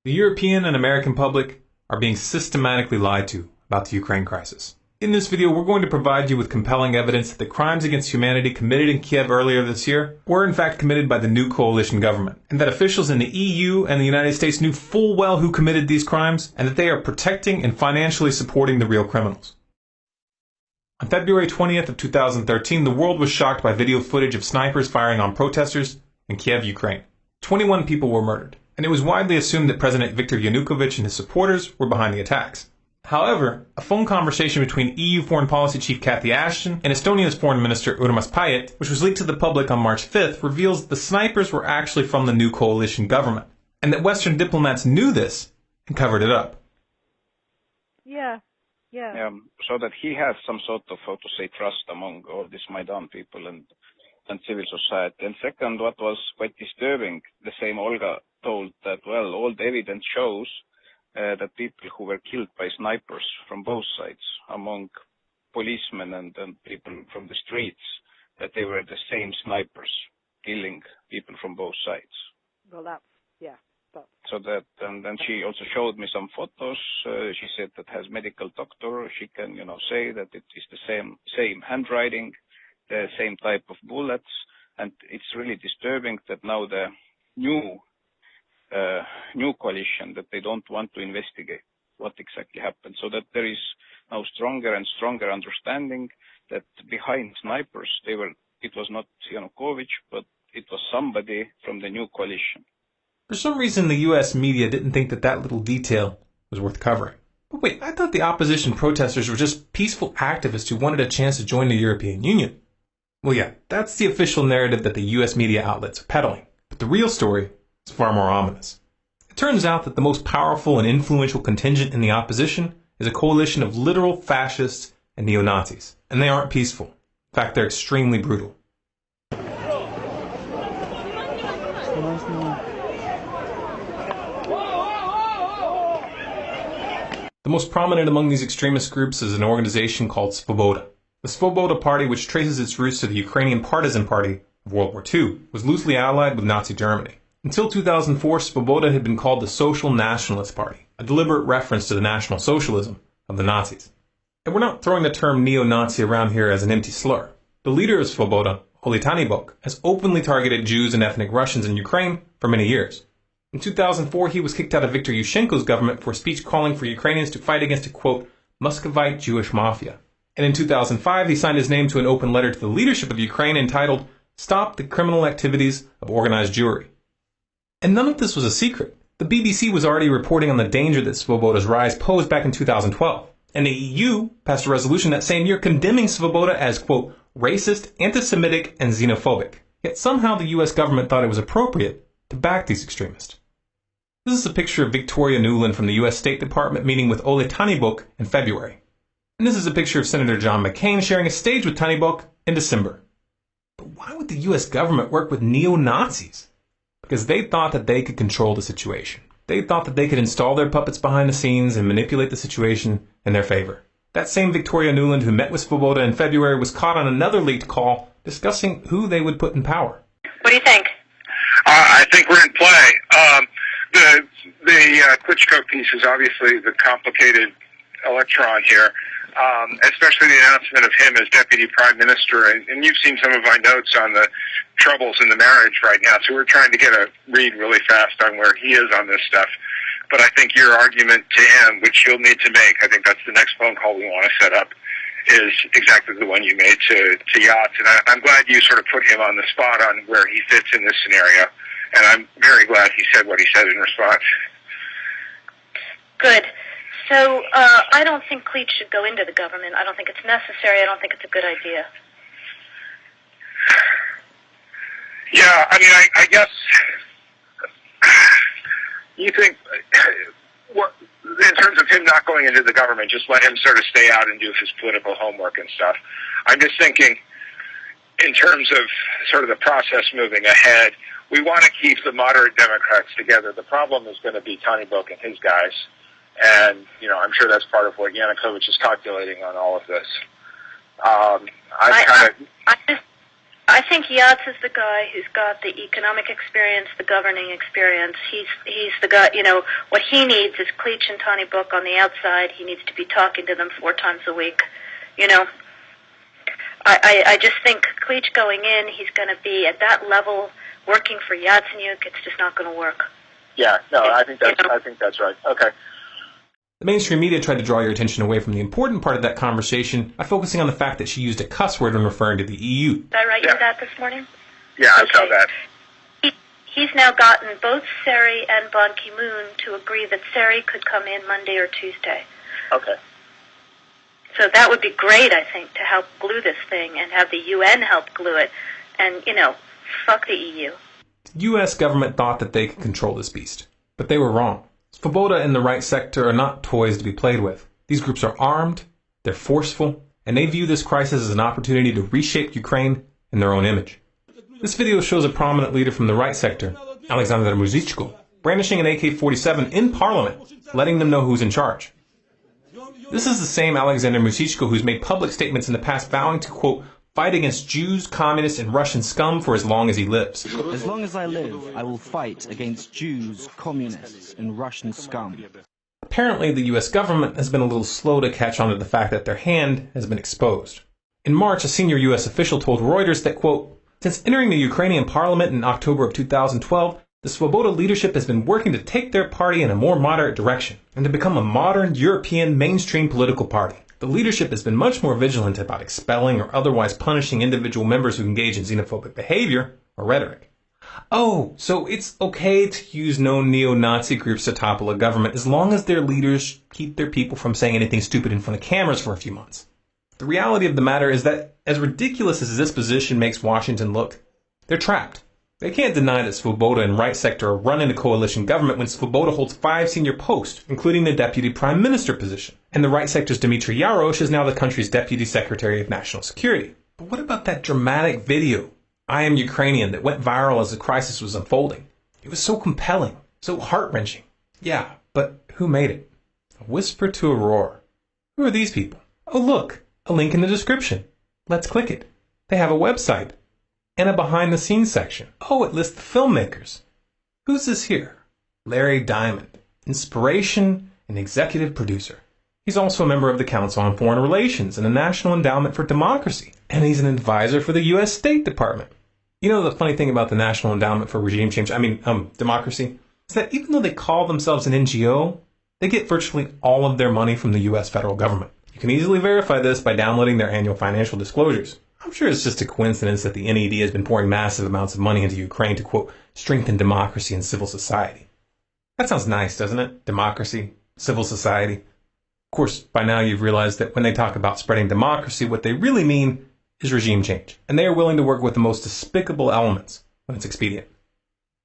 The European and American public are being systematically lied to about the Ukraine crisis. In this video, we're going to provide you with compelling evidence that the crimes against humanity committed in Kiev earlier this year were in fact committed by the new coalition government, and that officials in the EU and the United States knew full well who committed these crimes, and that they are protecting and financially supporting the real criminals. On February 20th of 2013, the world was shocked by video footage of snipers firing on protesters in Kiev, Ukraine. 21 people were murdered, and it was widely assumed that President Viktor Yanukovych and his supporters were behind the attacks. However, a phone conversation between EU Foreign Policy Chief Cathy Ashton and Estonia's Foreign Minister Urmas Paet, which was leaked to the public on March 5th, reveals that the snipers were actually from the new coalition government, and that Western diplomats knew this and covered it up. Yeah. So that he has some sort of, how to say, trust among all these Maidan people and civil society. And second, what was quite disturbing, the same Olga told that, well, all the evidence shows that people who were killed by snipers from both sides, among policemen and people from the streets, that they were the same snipers killing people from both sides. Well, that's. So that, and then she also showed me some photos. She said that has medical doctor. She can, say that it is the same handwriting, the same type of bullets, and it's really disturbing that now the new coalition, that they don't want to investigate what exactly happened, so that there is now stronger and stronger understanding that behind snipers it was not Yanukovych, but it was somebody from the new coalition. For some reason, the US media didn't think that little detail was worth covering. But wait, I thought the opposition protesters were just peaceful activists who wanted a chance to join the European Union. Well, yeah, that's the official narrative that the US media outlets are peddling. But the real story is far more ominous. It turns out that the most powerful and influential contingent in the opposition is a coalition of literal fascists and neo-Nazis. And they aren't peaceful. In fact, they're extremely brutal. The most prominent among these extremist groups is an organization called Svoboda. The Svoboda Party, which traces its roots to the Ukrainian partisan party of World War II, was loosely allied with Nazi Germany. Until 2004, Svoboda had been called the Social Nationalist Party, a deliberate reference to the National Socialism of the Nazis. And we're not throwing the term neo-Nazi around here as an empty slur. The leader of Svoboda, Oleg Tanibok, has openly targeted Jews and ethnic Russians in Ukraine for many years. In 2004, he was kicked out of Viktor Yushchenko's government for a speech calling for Ukrainians to fight against a, quote, Muscovite Jewish mafia. And in 2005, he signed his name to an open letter to the leadership of Ukraine entitled, Stop the Criminal Activities of Organized Jewry. And none of this was a secret. The BBC was already reporting on the danger that Svoboda's rise posed back in 2012. And the EU passed a resolution that same year condemning Svoboda as, quote, racist, anti-Semitic, and xenophobic. Yet somehow the US government thought it was appropriate to back these extremists. This is a picture of Victoria Nuland from the U.S. State Department meeting with Oleg Tanibok in February. And this is a picture of Senator John McCain sharing a stage with Tanibok in December. But why would the U.S. government work with neo-Nazis? Because they thought that they could control the situation. They thought that they could install their puppets behind the scenes and manipulate the situation in their favor. That same Victoria Nuland who met with Svoboda in February was caught on another leaked call discussing who they would put in power. What do you think? I think we're in play. The Klitschko piece is obviously the complicated electron here, especially the announcement of him as deputy prime minister. And you've seen some of my notes on the troubles in the marriage right now, so we're trying to get a read really fast on where he is on this stuff. But I think your argument to him, which you'll need to make, I think that's the next phone call we want to set up, is exactly the one you made to Yachts. And I'm glad you sort of put him on the spot on where he fits in this scenario. And I'm very glad he said what he said in response. Good. So I don't think Klitsch should go into the government. I don't think it's necessary. I don't think it's a good idea. Yeah, I mean, I guess you think, in terms of him not going into the government, just let him sort of stay out and do his political homework and stuff. I'm just thinking, in terms of sort of the process moving ahead, we want to keep the moderate Democrats together. The problem is going to be Tanibok and his guys. And, I'm sure that's part of what Yanukovych is calculating on all of this. I think Yats is the guy who's got the economic experience, the governing experience. He's the guy, what he needs is Cleach and Tony Book on the outside. He needs to be talking to them 4 times a week, I just think Cleach going in, he's going to be at that level working for Yatsenyuk. It's just not going to work. Yeah, no, I think that's right. Okay. The mainstream media tried to draw your attention away from the important part of that conversation by focusing on the fact that she used a cuss word when referring to the EU. Did I write you that this morning? Yeah, I saw that. He's now gotten both Sari and Ban Ki-moon to agree that Sari could come in Monday or Tuesday. Okay. So that would be great, I think, to help glue this thing and have the UN help glue it. And, fuck the EU. The U.S. government thought that they could control this beast, but they were wrong. Svoboda and the right sector are not toys to be played with. These groups are armed, they're forceful, and they view this crisis as an opportunity to reshape Ukraine in their own image. This video shows a prominent leader from the right sector, Alexander Muzhichko, brandishing an AK-47 in Parliament, letting them know who's in charge. This is the same Alexander Muzhichko who's made public statements in the past vowing to, quote, fight against Jews, communists, and Russian scum for as long as he lives. As long as I live, I will fight against Jews, communists, and Russian scum. Apparently, the U.S. government has been a little slow to catch on to the fact that their hand has been exposed. In March, a senior U.S. official told Reuters that, quote, since entering the Ukrainian parliament in October of 2012, the Svoboda leadership has been working to take their party in a more moderate direction and to become a modern European mainstream political party. The leadership has been much more vigilant about expelling or otherwise punishing individual members who engage in xenophobic behavior or rhetoric. Oh, so it's okay to use known neo-Nazi groups to topple a government as long as their leaders keep their people from saying anything stupid in front of cameras for a few months. The reality of the matter is that, as ridiculous as this position makes Washington look, they're trapped. They can't deny that Svoboda and right sector are running a coalition government when Svoboda holds 5 senior posts, including the deputy prime minister position. And the right sector's Dmitry Yarosh is now the country's deputy secretary of national security. But what about that dramatic video, I Am Ukrainian, that went viral as the crisis was unfolding? It was so compelling, so heart-wrenching. Yeah, but who made it? A whisper to a roar. Who are these people? Oh look, a link in the description. Let's click it. They have a website. And a behind-the-scenes section. Oh, it lists the filmmakers. Who's this here? Larry Diamond, inspiration and executive producer. He's also a member of the Council on Foreign Relations and the National Endowment for Democracy. And he's an advisor for the U.S. State Department. You know the funny thing about the National Endowment for Democracy? Is that even though they call themselves an NGO, they get virtually all of their money from the U.S. federal government. You can easily verify this by downloading their annual financial disclosures. I'm sure it's just a coincidence that the NED has been pouring massive amounts of money into Ukraine to, quote, strengthen democracy and civil society. That sounds nice, doesn't it? Democracy, civil society. Of course, by now you've realized that when they talk about spreading democracy, what they really mean is regime change. And they are willing to work with the most despicable elements when it's expedient.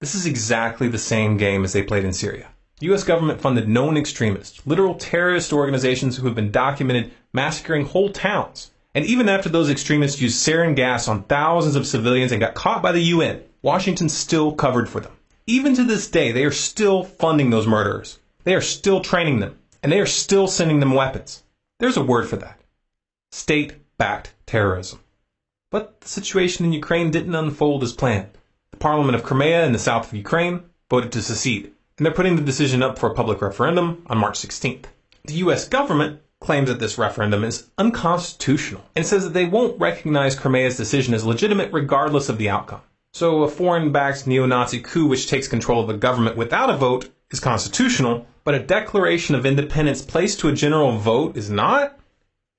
This is exactly the same game as they played in Syria. The U.S. government funded known extremists, literal terrorist organizations who have been documented massacring whole towns. And even after those extremists used sarin gas on thousands of civilians and got caught by the UN, Washington still covered for them. Even to this day, they are still funding those murderers. They are still training them. And they are still sending them weapons. There's a word for that. State-backed terrorism. But the situation in Ukraine didn't unfold as planned. The Parliament of Crimea in the south of Ukraine voted to secede. And they're putting the decision up for a public referendum on March 16th. The U.S. government claims that this referendum is unconstitutional and says that they won't recognize Crimea's decision as legitimate regardless of the outcome. So a foreign-backed neo-Nazi coup which takes control of the government without a vote is constitutional, but a declaration of independence placed to a general vote is not?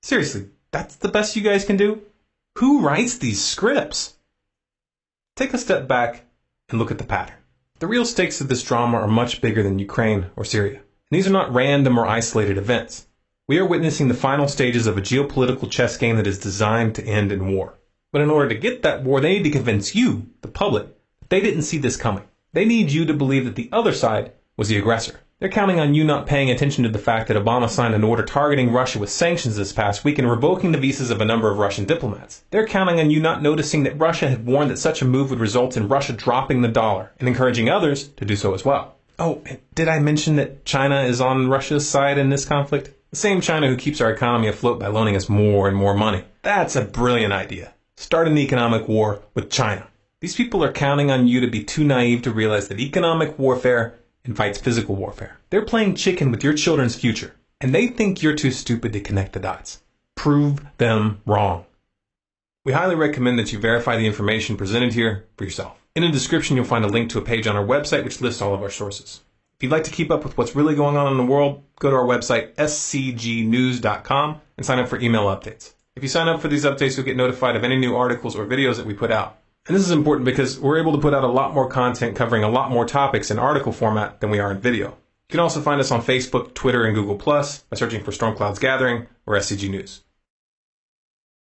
Seriously, that's the best you guys can do? Who writes these scripts? Take a step back and look at the pattern. The real stakes of this drama are much bigger than Ukraine or Syria. And these are not random or isolated events. We are witnessing the final stages of a geopolitical chess game that is designed to end in war. But in order to get that war, they need to convince you, the public, that they didn't see this coming. They need you to believe that the other side was the aggressor. They're counting on you not paying attention to the fact that Obama signed an order targeting Russia with sanctions this past week and revoking the visas of a number of Russian diplomats. They're counting on you not noticing that Russia had warned that such a move would result in Russia dropping the dollar and encouraging others to do so as well. Oh, and did I mention that China is on Russia's side in this conflict? The same China who keeps our economy afloat by loaning us more and more money. That's a brilliant idea. start an economic war with China. These people are counting on you to be too naive to realize that economic warfare invites physical warfare. They're playing chicken with your children's future, and they think you're too stupid to connect the dots. Prove them wrong. We highly recommend that you verify the information presented here for yourself. In the description, you'll find a link to a page on our website which lists all of our sources. If you'd like to keep up with what's really going on in the world, go to our website, scgnews.com, and sign up for email updates. If you sign up for these updates, you'll get notified of any new articles or videos that we put out. And this is important because we're able to put out a lot more content covering a lot more topics in article format than we are in video. You can also find us on Facebook, Twitter, and Google+, by searching for StormcloudsGathering or SCG News.